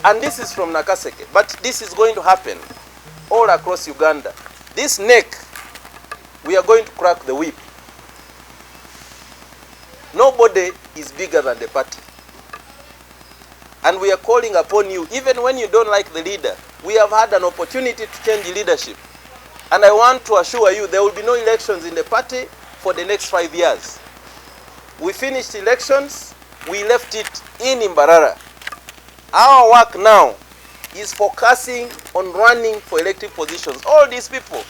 And this is from Nakaseke. But this is going to happen all across Uganda. This neck, we are going to crack the whip. Nobody is bigger than the party. And we are calling upon you, even when you don't like the leader, we have had an opportunity to change leadership. And I want to assure you, there will be no elections in the party for the next 5 years. We finished elections, we left it in Mbarara. Our work now is focusing on running for elective positions. All these people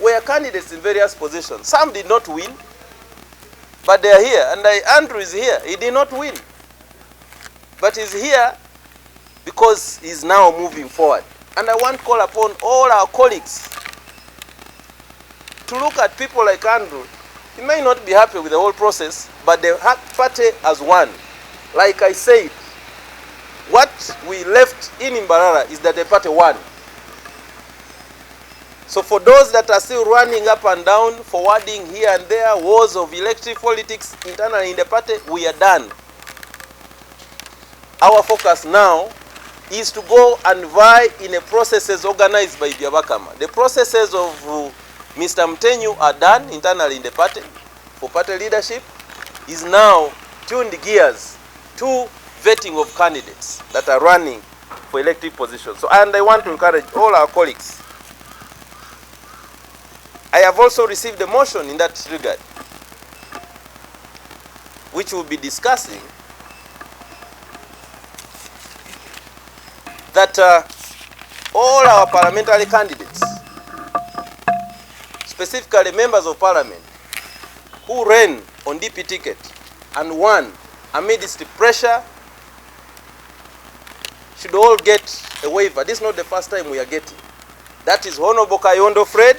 were candidates in various positions. Some did not win, but they are here. And Andrew is here. He did not win, but he's here because he's now moving forward. And I want to call upon all our colleagues to look at people like Andrew. He may not be happy with the whole process, but the party has won. Like I said, what we left in Mbarara is that the party won. So for those that are still running up and down, forwarding here and there, wars of elective politics internally in the party, we are done. Our focus now is to go and vie in the processes organized by Byabakama. The processes of Mr. Mtenyu are done internally in the party for party leadership. Is now tuned gears to vetting of candidates that are running for elective positions. So, and I want to encourage all our colleagues. I have also received a motion in that regard, which we'll be discussing, that all our parliamentary candidates, specifically members of parliament, who ran on DP ticket and won amidst the pressure, should all get a waiver. This is not the first time we are getting. That is Honorable Kayondo Fred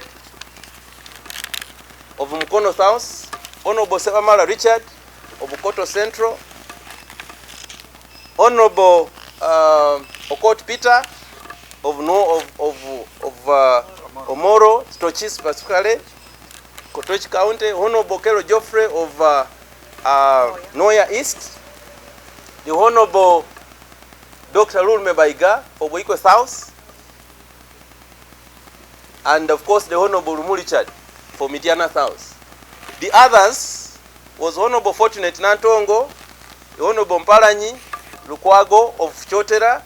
of Mukono South, Honorable Sebamala Richard of Bukoto Central, Honorable Okot Peter of Omoro, Stochis specifically, Kotochi County, Honorable Kero Joffrey of Noya East, the Honorable Dr. Lulme Baiga of Boiko South, and of course the Honorable Rumu Richard for Midiana South. The others was Honorable Fortunate Nantongo, the Honorable Mpalanyi Lukwago of Chotera,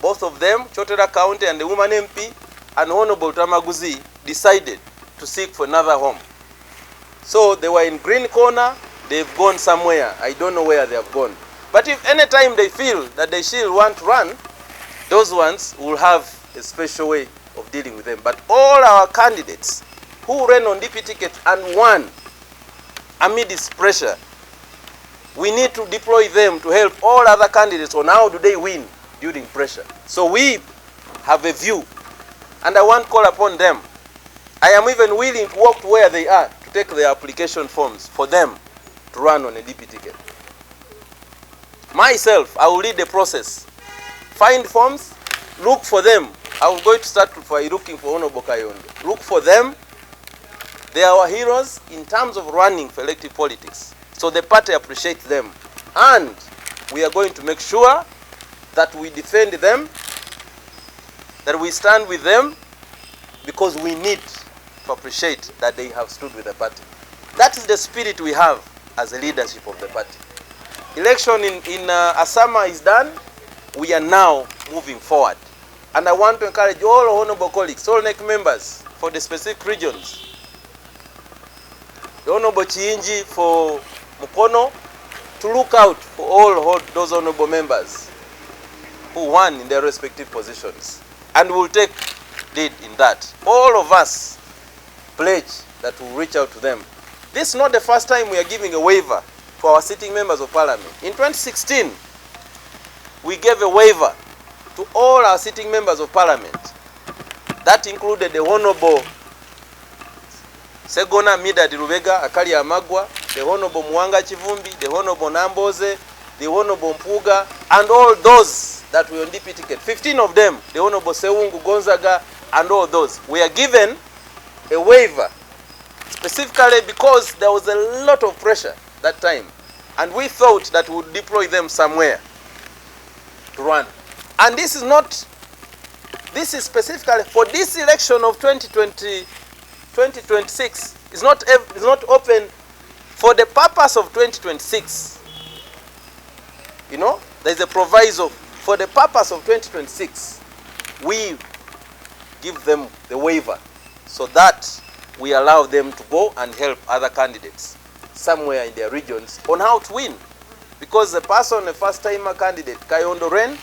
both of them, Chotera County and the woman MP, and Honorable Tamaguzi decided to seek for another home. So they were in green corner, they've gone somewhere. I don't know where they have gone. But if any time they feel that they still want to run, those ones will have a special way of dealing with them. But all our candidates who ran on DP tickets and won amid this pressure, we need to deploy them to help all other candidates on how do they win during pressure. So we have a view, and I want to call upon them. I am even willing to walk to where they are to take their application forms for them to run on a DP ticket. Myself, I will lead the process. Find forms, look for them. I will going to start by looking for Honorable Kayondo. Look for them. They are our heroes in terms of running for elective politics. So the party appreciates them. And we are going to make sure that we defend them, that we stand with them, because we need to appreciate that they have stood with the party. That is the spirit we have as a leadership of the party. Election in Asama is done. We are now moving forward. And I want to encourage all honorable colleagues, all NEC members for the specific regions, the Honorable Chiinji for Mukono, to look out for all those honorable members who won in their respective positions. And we'll take lead in that. All of us pledge that we'll reach out to them. This is not the first time we are giving a waiver for our sitting members of parliament. In 2016, we gave a waiver to all our sitting members of parliament. That included the Honorable Segona Mida Dirubega Akali Amagwa, the Honorable Mwanga Chivumbi, the Honorable Namboze, the Honorable Mpuga, and all those that were on DP ticket. 15 of them, the Honorable Sewungu Gonzaga, and all those. We are given a waiver specifically because there was a lot of pressure that time, and we thought that we would deploy them somewhere to run. And this is not, this is specifically for this election of 2026. It's not open for the purpose of 2026. You know, there's a proviso for the purpose of 2026. We give them the waiver so that we allow them to go and help other candidates somewhere in their regions on how to win. Because the person, the first-timer candidate, Kayondo Ren,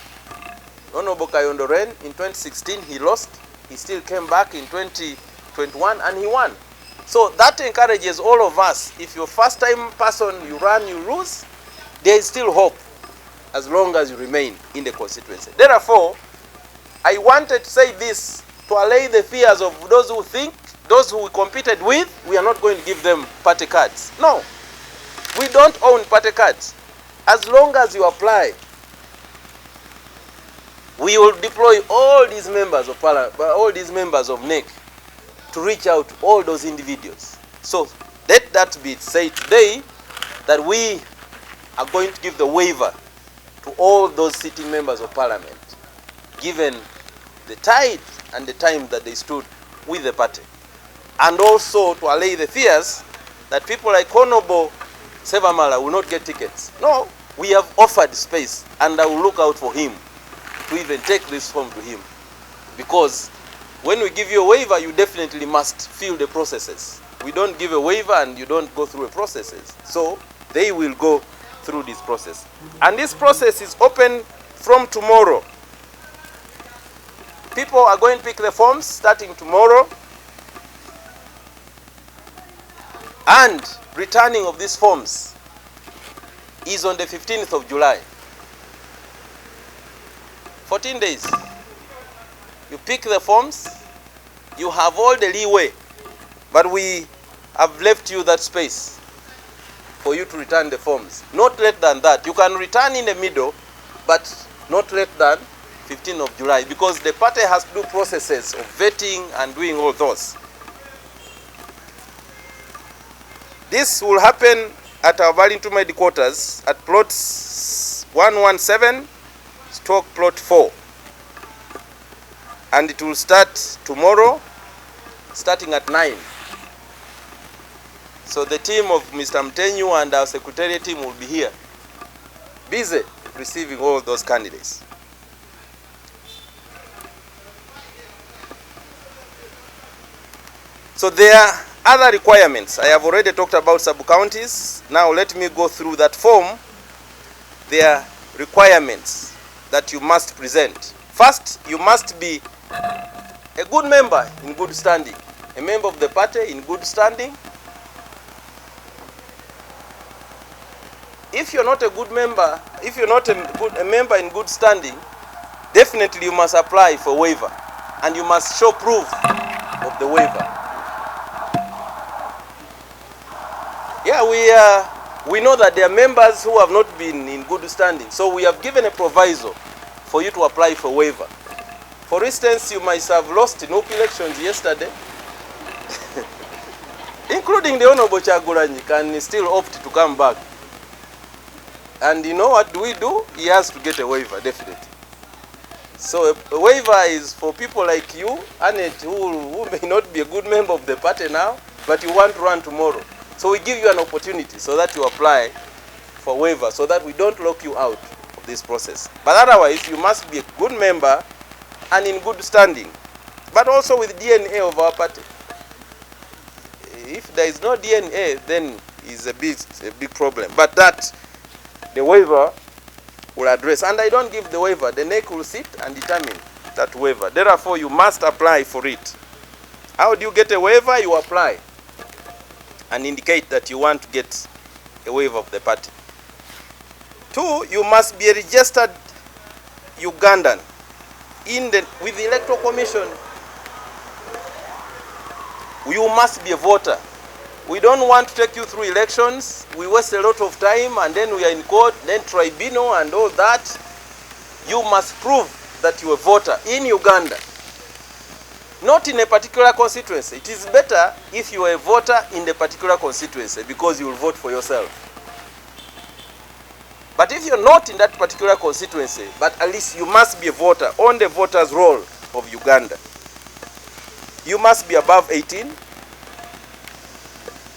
Honorable Kayondo Ren, in 2016 he lost. He still came back in 2021 and he won. So that encourages all of us. If you're first-time person, you run, you lose, there is still hope as long as you remain in the constituency. Therefore, I wanted to say this to allay the fears of those who think, those who we competed with, we are not going to give them party cards. No, we don't own party cards. As long as you apply, we will deploy all these members of Parliament, all these members of NEC to reach out to all those individuals. So let that be said today that we are going to give the waiver to all those sitting members of Parliament, given the tide and the time that they stood with the party. And also to allay the fears that people like Honorable Sevamala will not get tickets. No, we have offered space, and I will look out for him to even take this form to him. Because when we give you a waiver, you definitely must fill the processes. We don't give a waiver and you don't go through the processes. So they will go through this process. And this process is open from tomorrow. People are going to pick the forms starting tomorrow. And returning of these forms is on the 15th of July. 14 days. You pick the forms, you have all the leeway, but we have left you that space for you to return the forms. Not less than that. You can return in the middle, but not less than 15th of July, because the party has to do processes of vetting and doing all those. This will happen at our Valintum headquarters at plot 117/plot 4. And it will start tomorrow, starting at 9. So the team of Mr. Mtenyu and our secretariat team will be here, busy receiving all those candidates. So there are other requirements. I have already talked about sub-counties. Now let me go through that form. There are requirements that you must present. First, you must be a good member in good standing. A member of the party in good standing. If you're not a good member, if you're not a member in good standing, definitely you must apply for waiver. And you must show proof of the waiver. Yeah, we know that there are members who have not been in good standing. So we have given a proviso for you to apply for waiver. For instance, you might have lost NUP elections yesterday, including the Honorable Chagulanyi can still opt to come back. And you know what do we do? He has to get a waiver, definitely. So a waiver is for people like you, Annette, who may not be a good member of the party now, but you want to run tomorrow. So we give you an opportunity so that you apply for waiver, so that we don't lock you out of this process. But otherwise, you must be a good member and in good standing, but also with DNA of our party. If there is no DNA, then it's a big problem. But that the waiver will address. And I don't give the waiver. The NEC will sit and determine that waiver. Therefore, you must apply for it. How do you get a waiver? You apply and indicate that you want to get a waiver of the party. 2, you must be a registered Ugandan with the Electoral Commission. You must be a voter. We don't want to take you through elections. We waste a lot of time and then we are in court, then tribunal and all that. You must prove that you are a voter in Uganda, not in a particular constituency. It is better if you are a voter in the particular constituency because you will vote for yourself. But if you're not in that particular constituency, but at least you must be a voter on the voters roll of Uganda. You must be above 18,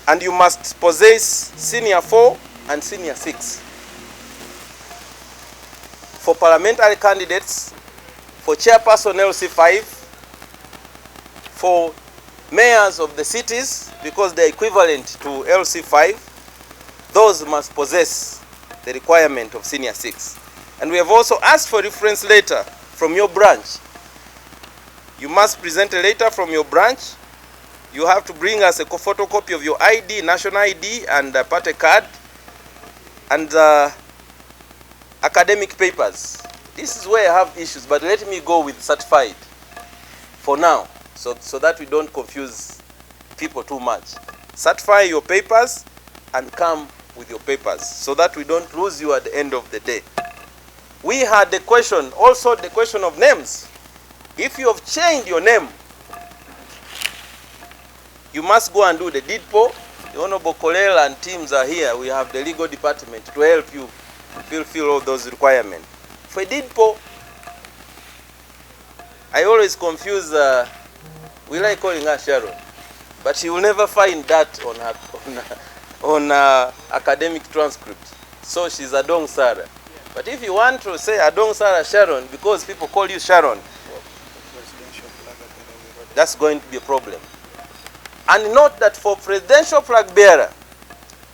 and you must possess senior 4 and senior 6. For parliamentary candidates, for chairperson LC5, for mayors of the cities, because they're equivalent to LC5, those must possess the requirement of senior 6. And we have also asked for reference letter from your branch. You must present a letter from your branch. You have to bring us a photocopy of your ID, national ID, and a party card, and academic papers. This is where I have issues, but let me go with certified for now, so that we don't confuse people too much. Certify your papers and come with your papers so that we don't lose you at the end of the day. We had the question, also the question of names. If you have changed your name, you must go and do the deed poll. The Honorable Kolela and teams are here. We have the legal department to help you fulfill all those requirements. For a deed poll, I always confuse, we like calling her Sharon, but she will never find that on her academic transcript. So she's Adong Sarah. But if you want to say Adong Sarah Sharon, because people call you Sharon, that's going to be a problem. And note that for presidential flag bearer,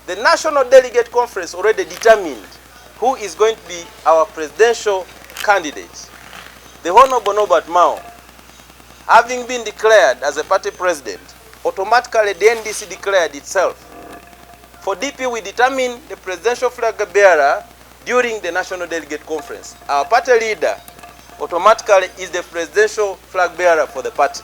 the National Delegate Conference already determined who is going to be our presidential candidate. The Honorable Norbert Mao, having been declared as a party president, automatically the NDC declared itself. For DP, we determine the presidential flag bearer during the National Delegate Conference. Our party leader automatically is the presidential flag bearer for the party.